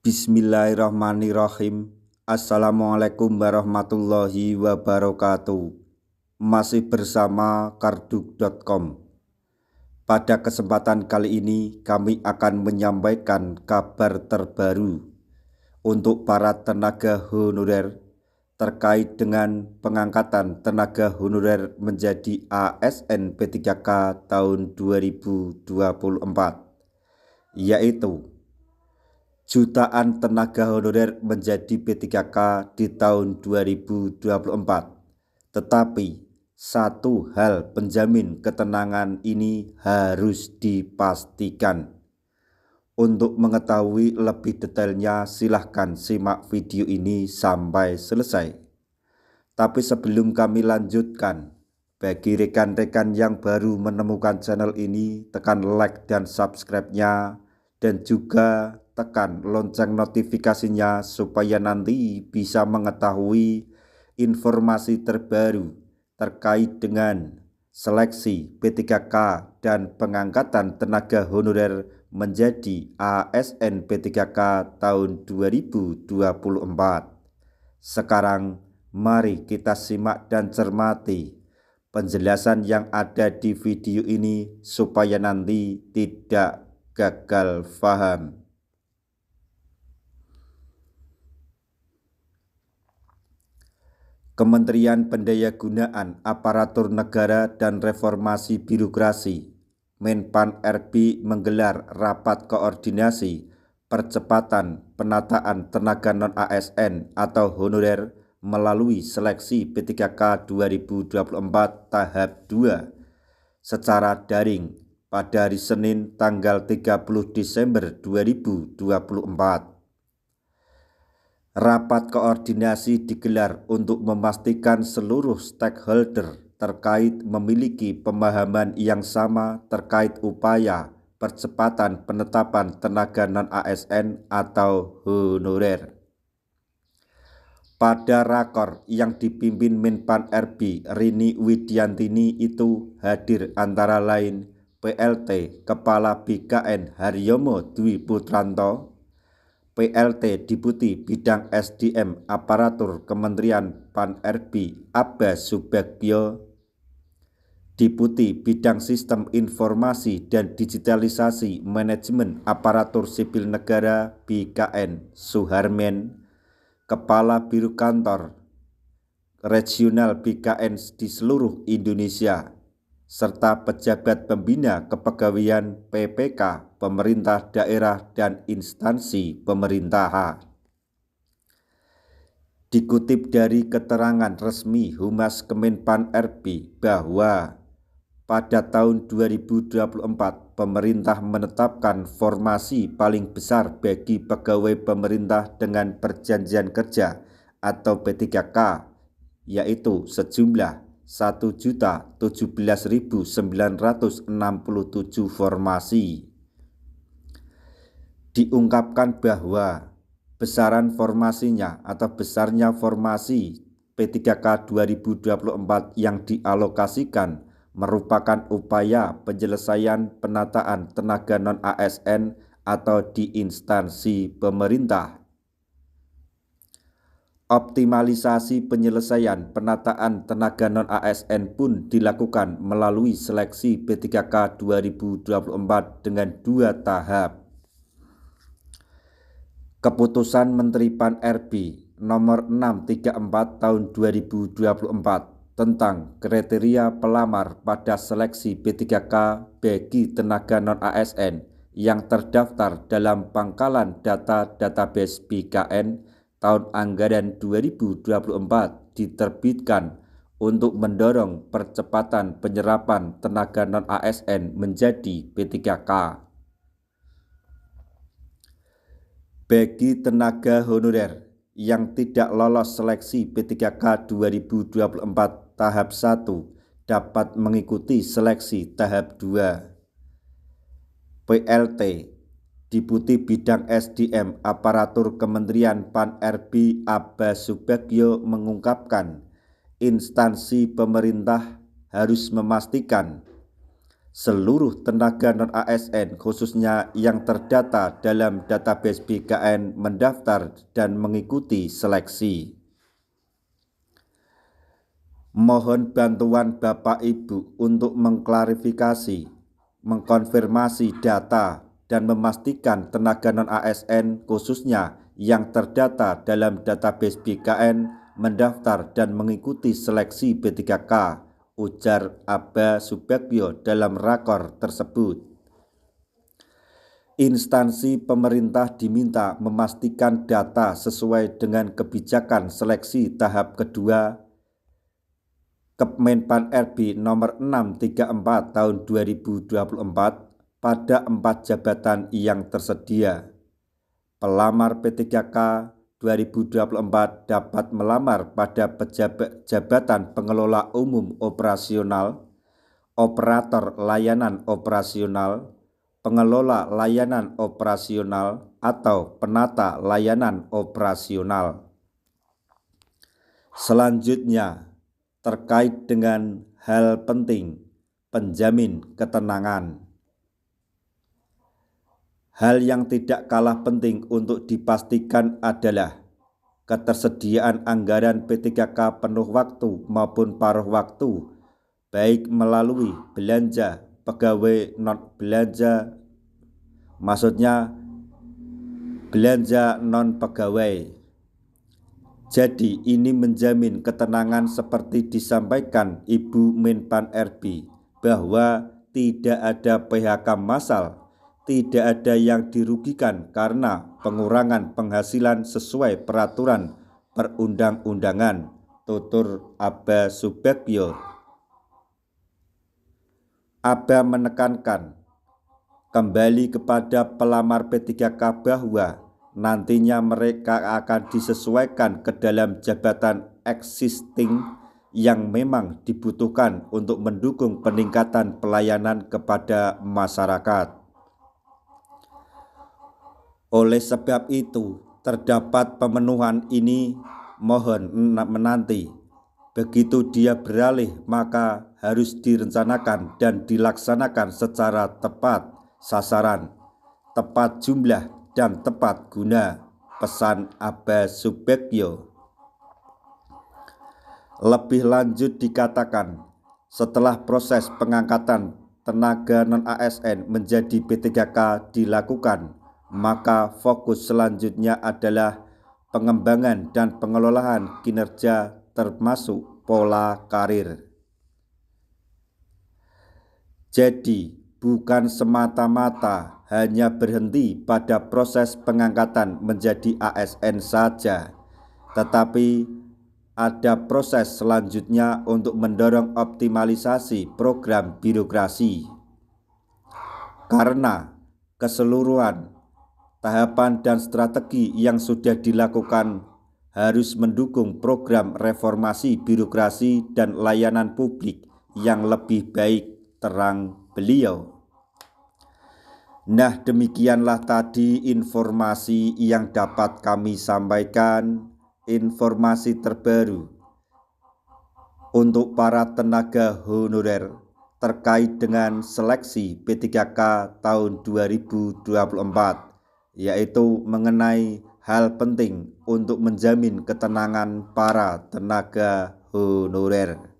Bismillahirrahmanirrahim. Assalamualaikum warahmatullahi wabarakatuh. Masih bersama karduk.com. Pada kesempatan kali ini kami akan menyampaikan kabar terbaru untuk para tenaga honorer terkait dengan pengangkatan tenaga honorer menjadi ASN P3K tahun 2024, yaitu jutaan tenaga honorer menjadi P3K di tahun 2024. Tetapi satu hal penjamin ketenangan ini harus dipastikan. Untuk mengetahui lebih detailnya silahkan simak video ini sampai selesai. Tapi sebelum kami lanjutkan, bagi rekan-rekan yang baru menemukan channel ini, tekan like dan subscribe-nya, dan juga tekan lonceng notifikasinya supaya nanti bisa mengetahui informasi terbaru terkait dengan seleksi P3K dan pengangkatan tenaga honorer menjadi ASN P3K tahun 2024. Sekarang mari kita simak dan cermati penjelasan yang ada di video ini supaya nanti tidak gagal paham. Kementerian Pendayagunaan Aparatur Negara dan Reformasi Birokrasi Menpan RB menggelar rapat koordinasi percepatan penataan tenaga non-ASN atau honorer melalui seleksi P3K 2024 tahap 2 secara daring pada hari Senin tanggal 30 Desember 2024. Rapat koordinasi digelar untuk memastikan seluruh stakeholder terkait memiliki pemahaman yang sama terkait upaya percepatan penetapan tenaga non-ASN atau honorer. Pada rakor yang dipimpin Menpan RB Rini Widiantini itu hadir antara lain PLT Kepala BKN Haryomo Dwi Putranto, PLT Deputi Bidang SDM Aparatur Kementerian Pan RB Abbas Subagio, Deputi Bidang Sistem Informasi dan Digitalisasi Manajemen Aparatur Sipil Negara BKN Suharmen, Kepala Biro Kantor Regional BKN di seluruh Indonesia, serta pejabat pembina kepegawaian PPK, pemerintah daerah dan instansi pemerintahan. Dikutip dari keterangan resmi Humas Kemenpan RB bahwa pada tahun 2024 pemerintah menetapkan formasi paling besar bagi pegawai pemerintah dengan perjanjian kerja atau P3K, yaitu sejumlah 1.017.967 formasi. Diungkapkan bahwa besaran formasinya atau besarnya formasi P3K 2024 yang dialokasikan merupakan upaya penyelesaian penataan tenaga non-ASN atau di instansi pemerintah. Optimalisasi penyelesaian penataan tenaga non-ASN pun dilakukan melalui seleksi P3K 2024 dengan 2 tahap. Keputusan Menteri Pan RB nomor 634 tahun 2024 tentang kriteria pelamar pada seleksi P3K bagi tenaga non-ASN yang terdaftar dalam pangkalan data database BKN tahun anggaran 2024 diterbitkan untuk mendorong percepatan penyerapan tenaga non-ASN menjadi P3K. Bagi tenaga honorer yang tidak lolos seleksi P3K 2024 tahap 1 dapat mengikuti seleksi tahap 2. PLT Deputi Bidang SDM Aparatur Kementerian Pan RB Abbas Subagio mengungkapkan instansi pemerintah harus memastikan seluruh tenaga non-ASN khususnya yang terdata dalam database BKN mendaftar dan mengikuti seleksi. Mohon bantuan Bapak Ibu untuk mengklarifikasi, mengkonfirmasi data, dan memastikan tenaga non-ASN khususnya yang terdata dalam database BKN mendaftar dan mengikuti seleksi B3K, ujar Aba Subagyo dalam rakor tersebut. Instansi pemerintah diminta memastikan data sesuai dengan kebijakan seleksi tahap kedua Kemenpan RB nomor 634 tahun 2024 pada 4 jabatan yang tersedia. Pelamar P3K 2024 dapat melamar pada jabatan pengelola umum operasional, operator layanan operasional, pengelola layanan operasional, atau penata layanan operasional. Selanjutnya, terkait dengan hal penting, penjamin ketenangan. Hal yang tidak kalah penting untuk dipastikan adalah ketersediaan anggaran P3K penuh waktu maupun paruh waktu, baik melalui belanja pegawai non-belanja, maksudnya belanja non-pegawai. Jadi ini menjamin ketenangan seperti disampaikan Ibu Menpan RB bahwa tidak ada PHK massal, tidak ada yang dirugikan karena pengurangan penghasilan sesuai peraturan perundang-undangan, tutur Aba Subagyo. Aba menekankan kembali kepada pelamar P3K bahwa nantinya mereka akan disesuaikan ke dalam jabatan existing yang memang dibutuhkan untuk mendukung peningkatan pelayanan kepada masyarakat. Oleh sebab itu, terdapat pemenuhan ini mohon menanti. Begitu dia beralih, maka harus direncanakan dan dilaksanakan secara tepat sasaran, tepat jumlah, dan tepat guna, pesan Aba Subagyo. Lebih lanjut dikatakan, setelah proses pengangkatan tenaga non-ASN menjadi P3K dilakukan, maka fokus selanjutnya adalah pengembangan dan pengelolaan kinerja termasuk pola karir. Jadi, bukan semata-mata hanya berhenti pada proses pengangkatan menjadi ASN saja, tetapi ada proses selanjutnya untuk mendorong optimalisasi program birokrasi. Karena keseluruhan tahapan dan strategi yang sudah dilakukan harus mendukung program reformasi birokrasi dan layanan publik yang lebih baik, terang beliau. Nah, demikianlah tadi informasi yang dapat kami sampaikan, informasi terbaru untuk para tenaga honorer terkait dengan seleksi P3K tahun 2024, yaitu mengenai hal penting untuk menjamin ketenangan para tenaga honorer.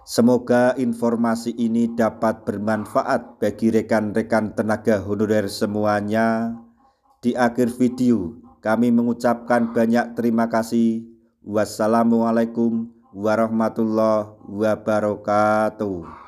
Semoga informasi ini dapat bermanfaat bagi rekan-rekan tenaga honorer semuanya. Di akhir video, kami mengucapkan banyak terima kasih. Wassalamualaikum warahmatullahi wabarakatuh.